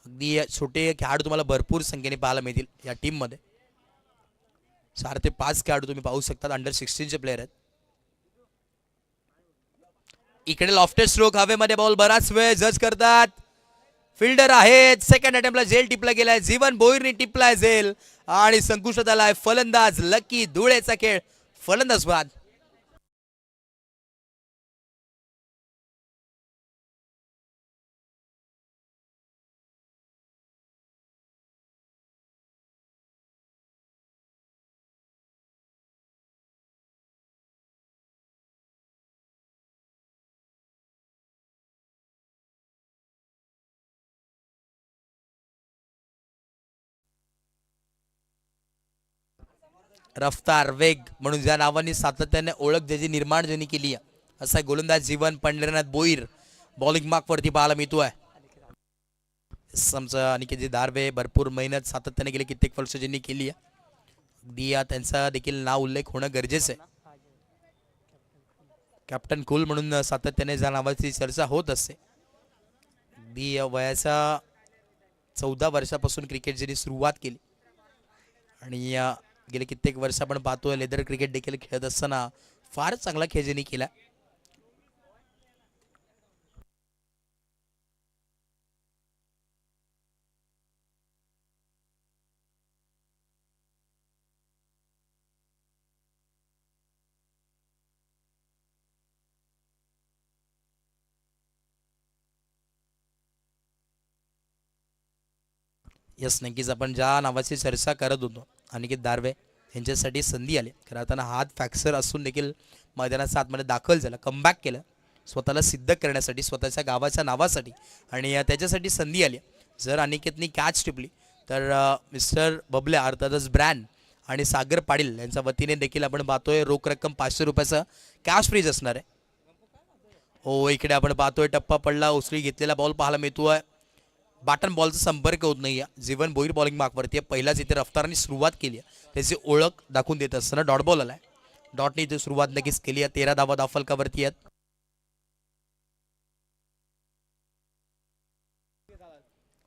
अगदी छोटे खेळाडू तुम्हाला भरपूर संख्येने पाहायला मिळतील या टीममध्ये. 4 ते 5 खेळाडू तुम्ही पाहू शकतात अंडर 16 चे प्लेयर आहेत. इकडे लॉफ्टेड स्ट्रोक हवेमध्ये, बॉल बराच वेळ जज करतात. फिल्डर आहेत, सेकंड अटेम्प्टला झेल टिपला गेलाय, जीवन भोईरने टिपलाय झेल आणि संकुशात आलाय फलंदाज लकी धुळेचा खेळ. फलंदाज बाद. रफ्तार वेग म्हणून ज्या नावाने सातत्याने ओळख ज्याची निर्माण ज्यांनी केली आहे असा गोलंदाज जीवन पंढरीनाथ भोईर बॉलिंग मार्क वरती पाहायला मिळतोय. समजा अनिकेत दारवे भरपूर मेहनत सातत्याने गेले कित्येक वर्ष ज्यांनी केली आहे. अगदी त्यांचा देखील नाव उल्लेख होणं गरजेचं आहे. कॅप्टन कूल म्हणून सातत्याने ज्या नावाची चर्चा होत असते. अगदी वयाच्या 14 वर्षापासून क्रिकेट ज्यांनी सुरुवात केली आणि गेले कित्येक वर्ष आपण पाहतोय लेदर क्रिकेट देखील खेळत असताना फार चांगला खेळ ज्यांनी केला. यस, नक्कीच आपण ज्या नावाची चर्चा करत होतो अनिकेत दारवे यांच्यासाठी संधी आली. खरं आता हात फ्रॅक्चर असून देखील मैदानाच्या आतमध्ये दाखल झाला, कमबॅक केलं स्वतःला सिद्ध करण्यासाठी, स्वतःच्या गावाच्या नावासाठी, आणि त्याच्यासाठी संधी आली. जर अनिकेतनी कॅच टिपली तर मिस्टर बबले अर्थातच ब्रँड आणि सागर पाटील यांच्या वतीने देखील आपण पाहतोय रोख रक्कम 500 रुपयाचं कॅश फ्रीज असणार आहे. हो, इकडे आपण पाहतोय टप्पा पडला, उचली घेतलेला बॉल पाहायला मिळतोय. बॅटन बॉलचा संपर्क होत नाही आहे. जीवन भोईर बॉलिंग मार्कवरती पहिलाच इथे रफ्ताराने सुरुवात केली आहे. त्याची ओळख दाखवून देत असताना डॉट बॉल आलाय. डॉटने इथे सुरुवात नक्कीच केली आहे. 13 धावा फलकावरती आहेत.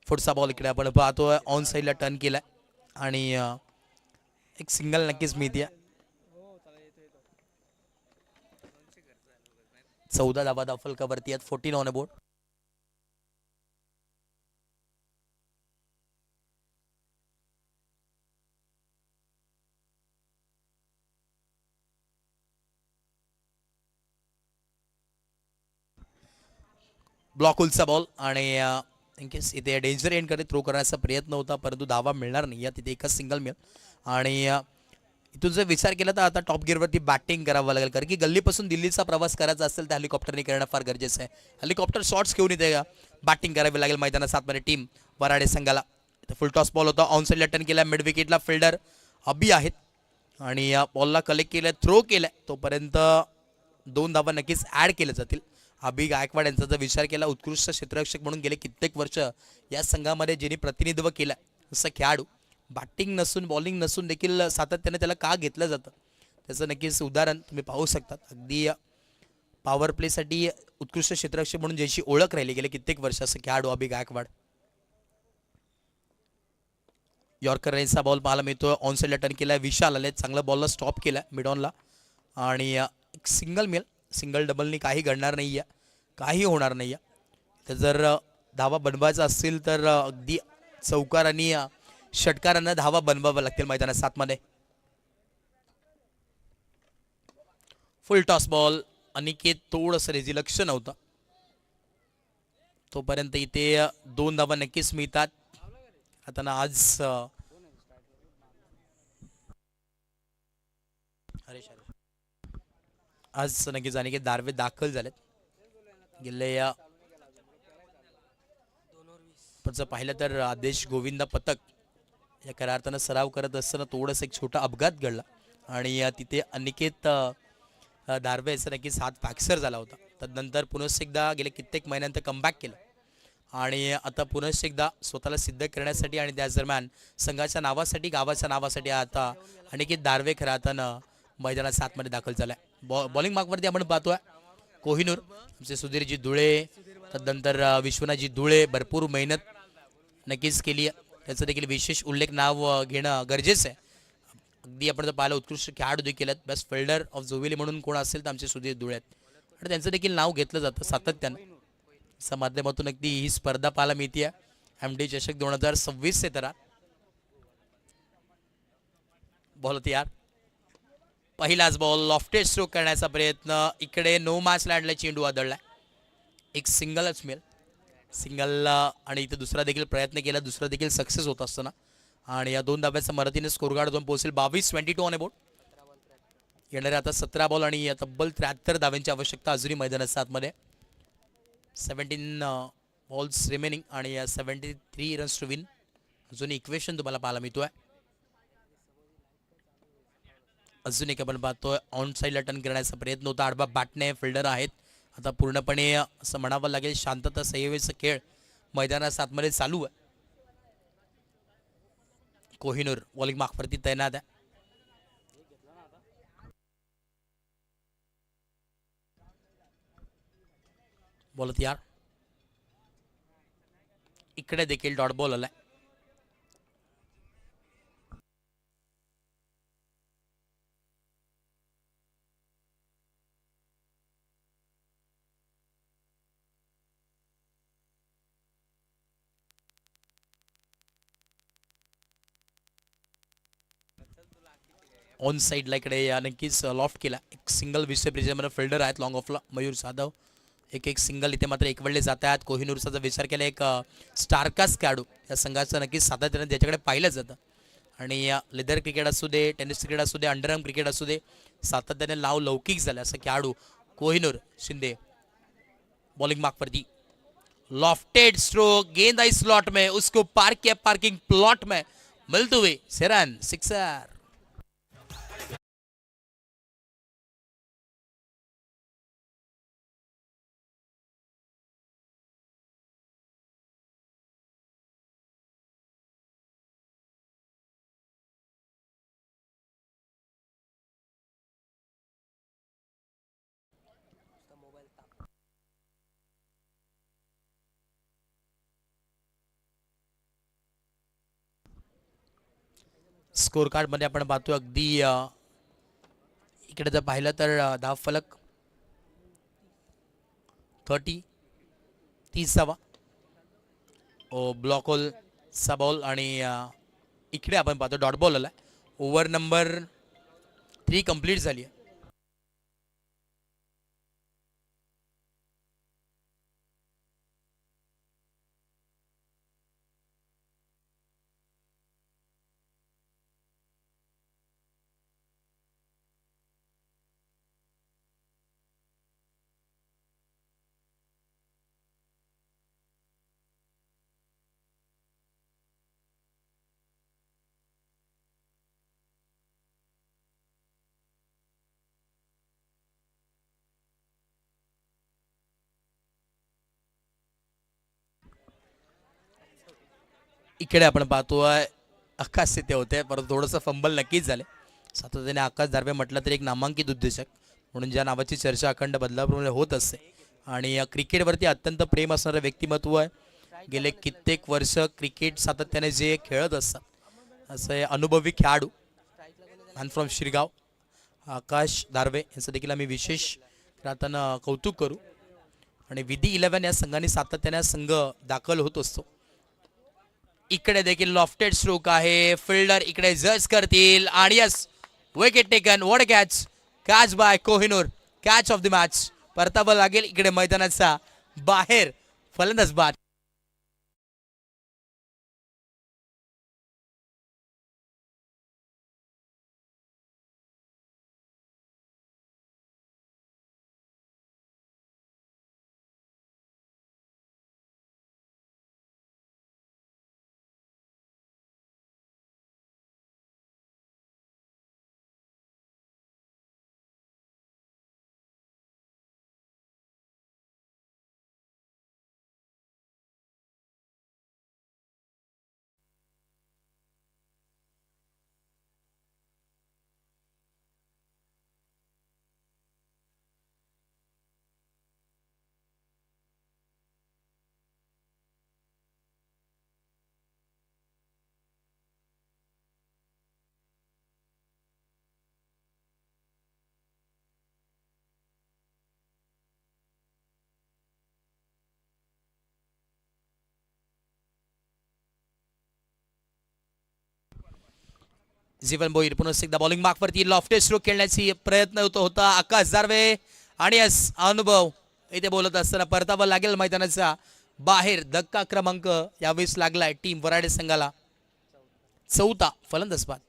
पुढचा बॉल इकडे आपण पाहतोय ऑन साईडला टर्न केलाय आणि एक सिंगल नक्कीच मिळते. 14 धावा फलकावरती आहेत. 14 ऑन अ बोर्ड. ब्लॉक होलचा बॉल आणि इनकेस इथे डेंजर एंडकडे थ्रो करण्याचा प्रयत्न होता, परंतु धावा मिळणार नाही. तिथे एकच सिंगल मिळेल आणि इथून जर विचार केला तर आता टॉप गिअरवरती बॅटिंग करावं लागेल, कारण की गल्लीपासून दिल्लीचा प्रवास करायचा असेल तर हेलिकॉप्टरने करणं फार गरजेचं आहे. हेलिकॉप्टर शॉट्स घेऊन इथे बॅटिंग करावी लागेल मैदानात सातमध्ये टीम वराडे संघाला. फुल टॉस बॉल होता, ऑन साईडला टर्न केला, मिड विकेटला फिल्डर अबी आहेत आणि या बॉलला कलेक्ट केलं, थ्रो केलं, तोपर्यंत 2 धावा नक्कीच ॲड केल्या जातील. अभि गायकवाड यांचा जर विचार केला, उत्कृष्ट क्षेत्ररक्षक म्हणून गेले कित्येक वर्ष या संघामध्ये ज्यांनी प्रतिनिधित्व केलं, असं खेळाडू बॅटिंग नसून बॉलिंग नसून देखील सातत्याने त्याला का घेतलं जातं त्याचं नक्कीच उदाहरण तुम्ही पाहू शकता. अगदी पॉवर प्लेसाठी उत्कृष्ट क्षेत्ररक्षक म्हणून ज्याची ओळख राहिली गेले कित्येक वर्ष असं खेळाडू अभि गायकवाड. यॉर्कर रेंजचा बॉल पाहायला मिळतो, ऑन साईडला टर्न केला, विशाल आले, चांगला बॉलला स्टॉप केला मिड ऑनला आणि एक सिंगल मिळेल. सिंगल डबलनी काही घडणार नाही आहे, काही होणार नाही आहे. तर जर धावा बनवायचा असेल तर अगदी चौकार आणि षटकारांना धावा बनवाव्या लागतील मैदानात सातमध्ये. फुल टॉस बॉल, अनिकेत थोडंसं रेजी लक्ष नव्हतं तोपर्यंत इथे 2 धावा नक्कीच मिळतात. आता ना आज नक्कीच अनिकेत दारवे दाखल झालेत. गेले पाहिलं तर आदेश गोविंद पथक या खऱ्या अर्थानं सराव करत असताना थोडंसं एक छोटा अपघात घडला आणि तिथे अनिकेत दारवे याचा नक्कीच हात फ्रॅक्चर झाला होता. तदनंतर पुनश्च एकदा गेले कित्येक महिन्यानंतर कमबॅक केलं आणि आता पुनश्च एकदा स्वतःला सिद्ध करण्यासाठी आणि त्याच दरम्यान संघाच्या नावासाठी, गावाच्या नावासाठी आता अनिकेत दारवे खऱ्या अर्थानं मैदानात सातमध्ये दाखल झालाय. बॉलिंग मार्कवरती आपण पाहतोय कोहिनूर, आमचे सुधीरजी धुळे, तदनंतर विश्वनाथजी धुळे भरपूर मेहनत नक्कीच केली आहे, त्याचं देखील विशेष उल्लेख नाव घेणं गरजेचं आहे. अगदी आपण जर पाहिलं उत्कृष्ट खेळाडू देखील आहेत, बेस्ट फिल्डर ऑफ जोवेली म्हणून कोण असेल तर आमचे सुधीर धुळे आहेत आणि त्यांचं देखील नाव घेतलं जातं सातत्यानं. अशा माध्यमातून अगदी ही स्पर्धा पाहायला मिळते. MD चषक 2026 तर बॉल तयार, पहिलाच बॉल लॉफ्टेड स्ट्रोक करण्याचा प्रयत्न, इकडे नो मॅच लँडला चेंडू आदळलाय, एक सिंगलच मिळेल. सिंगल आणि इथे दुसरा देखील प्रयत्न केला, दुसरा देखील सक्सेस होत असताना आणि या 2 धाब्याच्या मदतीने स्कोर कार्ड 2 पोहोचेल. 22-22 ऑन बोर्ड. येणारे आता 17 बॉल आणि तब्बल 73 धाव्यांची आवश्यकता अजूनही मैदानात सातमध्ये. 17 बॉल्स रिमेनिंग आणि 73 रन्स टू विन अजून इक्वेशन तुम्हाला पाहायला मिळतोय. अजून एक आपण पाहतोय ऑन साईडला टर्न करण्याचा प्रयत्न होता, आडबा बॅटने फिल्डर आहेत. आता पूर्णपणे असं म्हणावं लागेल शांतता संयमेचा खेळ मैदानात सातमध्ये चालू आहे. कोहिनूर बॉलिंग मार्कवरती तैनात आहे. बोलत यार, इकडे देखील डॉट बॉल आलाय. ऑन साईडला इकडे नक्कीच लॉफ्ट केला, एक सिंगल विषय प्रिजमर फिल्डर आहेत लॉंग ऑफला मयूर जाधव, एक एक सिंगल इथे मात्र एकवडले जात आहेत. कोहिनूरचा जर विचार केला एक स्टारकास्ट खेळाडू या संघाचं नक्कीच सातत्याने त्याच्याकडे पाहिलं जातं आणि लेदर क्रिकेट असू दे, टेनिस क्रिकेट असू दे, अंडरआर्म क्रिकेट असू दे, सातत्याने नाव लौकिक झालं असं खेळाडू कोहिनूर शिंदे. बॉलिंग मार्कवरती लॉफ्टेड स्ट्रोक, गेंद आई स्लॉट में, उसको पार्क किया पार्किंग प्लॉट में, मिलते हुए सेरन सिक्सर. स्कोर कार्ड मध्ये आपण पाहतो अगदी इकडे जर पाहिलं तर धाव फलक 30 धावा, ब्लॉक होल चा बॉल आणि इकडे आपण पाहतो डॉट बॉल आलाय. ओव्हर नंबर 3 कंप्लीट झाली आहे. इकडे आपण पाहतोय आकाश तिथे होते, परंतु थोडंसं फंबल नक्कीच झाले. सातत्याने आकाश दार्वे म्हटलं तर एक नामांकित उद्योजक म्हणून ज्या नावाची चर्चा अखंड बदलापूरमध्ये होत असते आणि क्रिकेटवरती अत्यंत प्रेम असणारं व्यक्तिमत्व आहे. गेले कित्येक वर्ष क्रिकेट सातत्याने जे खेळत असतात असे अनुभवी खेळाडू मॅन फ्रॉम शिरगाव आकाश दार्वे यांचं देखील आम्ही विशेष राहताना कौतुक करू. आणि विधी 11 या संघाने सातत्याने संघ दाखल होत असतो. इकडे देखील लॉफ्टेड स्ट्रोक आहे, फिल्डर इकडे जज करतील आणि yes wicket taken. What catch, catch by Kohinoor, catch of the match. परतावा लागेल इकडे मैदानाचा बाहेर, फलंदाज बाद. जीवन भोईर पुन्हा एकदा बॉलिंग मार्कवरती लॉफ्टेड स्ट्रोक खेळण्याची प्रयत्न होता आकाश दार्वे आणि यस अनुभव इथे बोलत असताना परतावा लागेल मैदानाचा बाहेर. धक्का क्रमांक यावेळेस लागलाय टीम वराडे संघाला. चौथा फलंदाज बाद.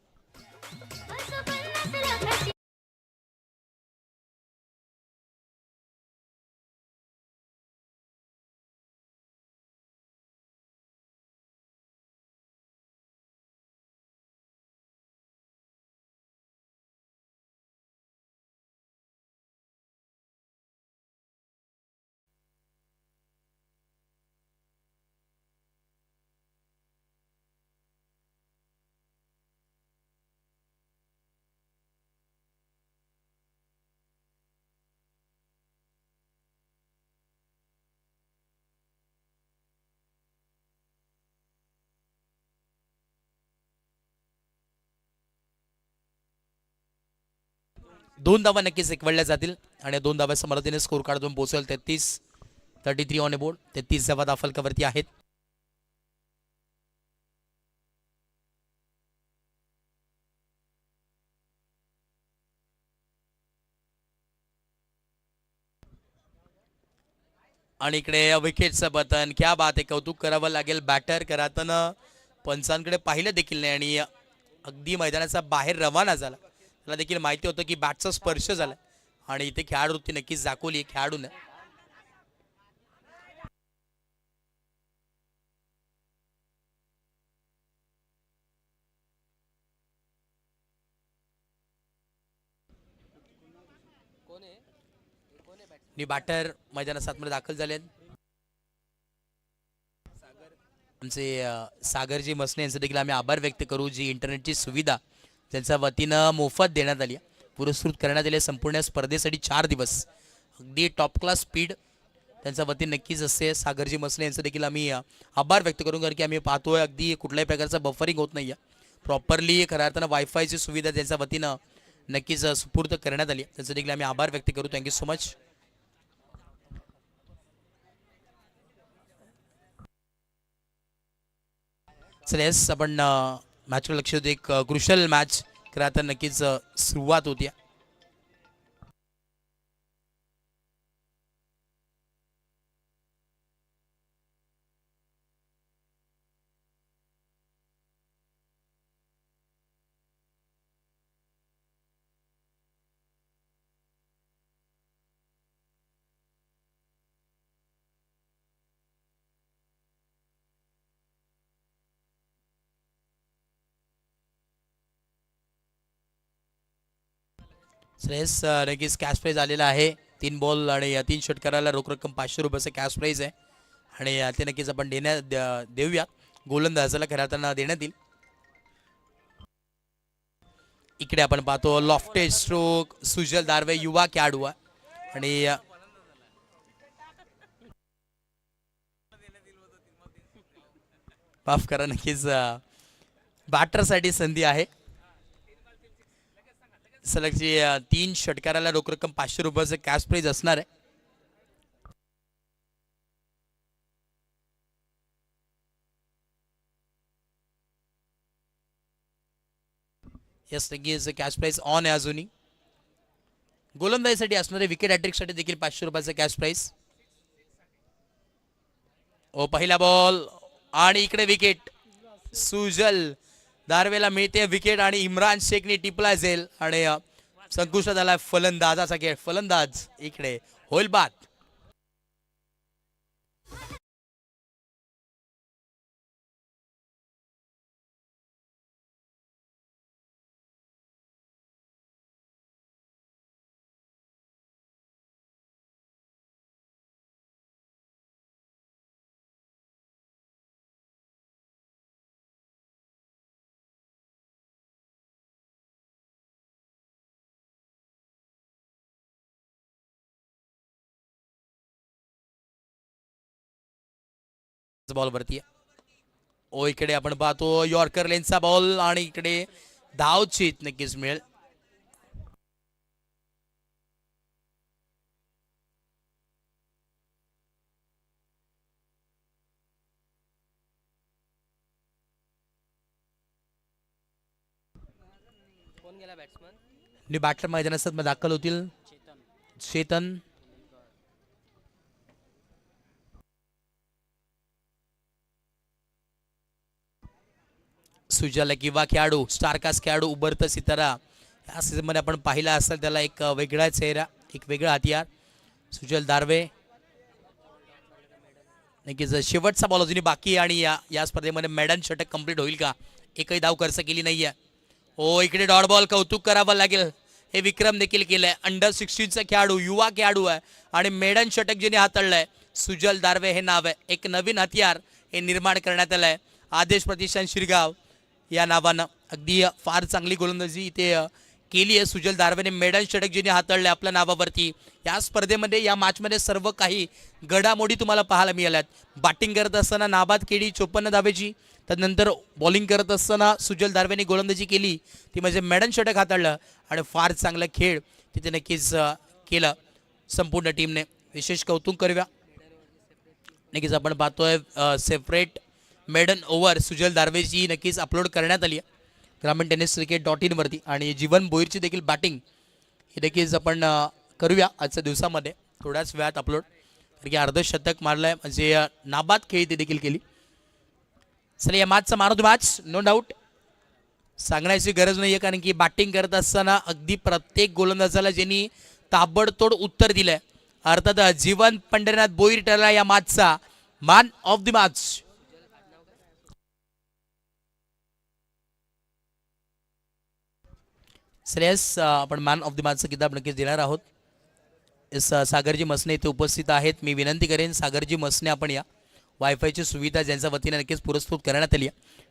दोन धावा नक्कीच एकवडल्या जातील आणि दोन धाव्याच्या मदतीने स्कोर काढून पोहोचेल 33 ऑन बोर्ड. 33 धावा दाफलकावरती आहेत. आणि इकडे विकेटचं पतन. क्या बात आहे, कौतुक करावं लागेल बॅटर कराताना. पंचांकडे पाहिलं देखील नाही आणि अगदी मैदानाचा बाहेर रवाना झाला. त्याला देखील माहिती होतं की बॅटचा स्पर्श झाला आणि इथे खेळाडूवृत्ती नक्कीच दाखवली खेळाडूने. बॅटर मैदानात आतमध्ये दाखल झाले. आमचे सागरजी मसने यांचं देखील आम्ही आभार व्यक्त करू, जी इंटरनेटची सुविधा त्यांच्या वतीनं मोफत देण्यात आली, पुरस्कृत करण्यात आली संपूर्ण स्पर्धेसाठी 4 दिवस. अगदी टॉप क्लास स्पीड त्यांच्या वतीने नक्कीच असते. सागरजी मसने यांचं देखील आम्ही आभार व्यक्त करू, कारण की आम्ही पाहतोय अगदी कुठल्याही प्रकारचं बफरिंग होत नाही आहे. प्रॉपरली खऱ्या अर्थानं वायफायची सुविधा त्यांच्या वतीनं नक्कीच सुपूर्द करण्यात आली. त्यांचं देखील आम्ही आभार व्यक्त करू. Thank you so much. चला येस, आपण मॅचकडे लक्ष देऊ. एक क्रुशल मॅच खरं आता नक्कीच सुरुवात होती. श्रेयस नक्कीच कॅश प्राईज आलेला आहे. 3 बॉल आणि 3 षटकाराला रोख रक्कम 500 रुपयाचं कॅश प्राईज आहे आणि ते नक्कीच आपण देऊया गोलंदाजाला खऱ्या अर्थानं देण्यात येईल. इकडे आपण पाहतो लॉफ्टेड स्ट्रोक. सुजल दारवे युवा खेळाडू आहे आणि माफ करा, नक्कीच बॅटरसाठी संधी आहे. सलगची 3 षटकाराला रोख रक्कम 500 रुपयाचं कॅश प्राईज असणार आहे. यस, नक्कीच कॅश प्राईज ऑन आहे अजूनही. गोलंदाजीसाठी असणारे विकेट हॅट्रिकसाठी देखील 500 रुपयाचं कॅश प्राईज. ओ पहिला बॉल आणि इकडे विकेट. सुजल दारवेला मिळते विकेट आणि इम्रान शेखने टिपला झेल आणि संकुष्टात आला फलंदाजाचा खेळ. फलंदाज इकडे होईल बाद. बॉल वरती. ओ इकडे आपण पाहतो यॉर्कर लेनचा बॉल आणि इकडे धावचीत नक्कीच मिळेल. बॅटर मैदानात दाखल होतील. चेतन सुजल किंवा खेळाडू स्टारकास्ट खेळाडू उभरतं सितारा या सीझनमध्ये आपण पाहिला असेल. त्याला एक वेगळा चेहरा, एक वेगळा हतियार सुजल दारवे. नक्कीच शेवटचा बॉल अजूनही बाकी आणि या स्पर्धेमध्ये मेडन षटक कंप्लीट होईल का? एकही धाव खर्च केली नाहीये. ओ इकडे डॉट बॉल. कौतुक करावं लागेल, हे विक्रम देखील केलंय. अंडर 16चा खेळाडू, युवा खेळाडू आहे आणि मेडन षटक ज्याने हाताळलंय सुजल दारवे हे नाव आहे. एक नवीन हतियार हे निर्माण करण्यात आलंय आदेश प्रतिष्ठान शिरगाव या नावानं. अगदी फार चांगली गोलंदाजी इथे केली आहे सुजल दारवेने. मेडल षटक जिने हाताळले आपल्या नावावरती. या स्पर्धेमध्ये या मॅचमध्ये सर्व काही घडामोडी तुम्हाला पाहायला मिळाल्यात. बॅटिंग करत असताना नाबाद केली 54 धावेची. त्यानंतर बॉलिंग करत असताना सुजल दारवेने गोलंदाजी केली, ती म्हणजे मेडन षटक हाताळलं आणि फार चांगला खेळ तिथे नक्कीच केलं संपूर्ण टीमने. विशेष कौतुक करूया. नक्कीच आपण पाहतोय सेपरेट मेडन ओव्हर सुजल दारवेची नक्कीच अपलोड करण्यात आली आहे ग्रामीण टेनिस क्रिकेट .in वरती. आणि जीवन भोईरची देखील बॅटिंग ही देखील आपण करूया आजच्या दिवसामध्ये थोड्याच वेळात अपलोड. कारण की अर्धशतक मारलंय म्हणजे नाबाद खेळी ती देखील केली. चला या मॅचचा man of the match no doubt सांगण्याची गरज नाही आहे, कारण की बॅटिंग करत असताना अगदी प्रत्येक गोलंदाजाला ज्यांनी ताबडतोड उत्तर दिलंय. अर्थात जीवन पंढरीनाथ बोईर ठरला या मॅचचा man of the match. Shreyas आपण मॅन ऑफ द मॅचचा किताब नक्कीच देणार आहोत. सागरजी मसने इथे उपस्थित आहेत. मी विनंती करेन सागरजी मसने आपण या वायफायची सुविधा ज्यांच्या वतीने नक्कीच पुरस्कृत करण्यात आली आहे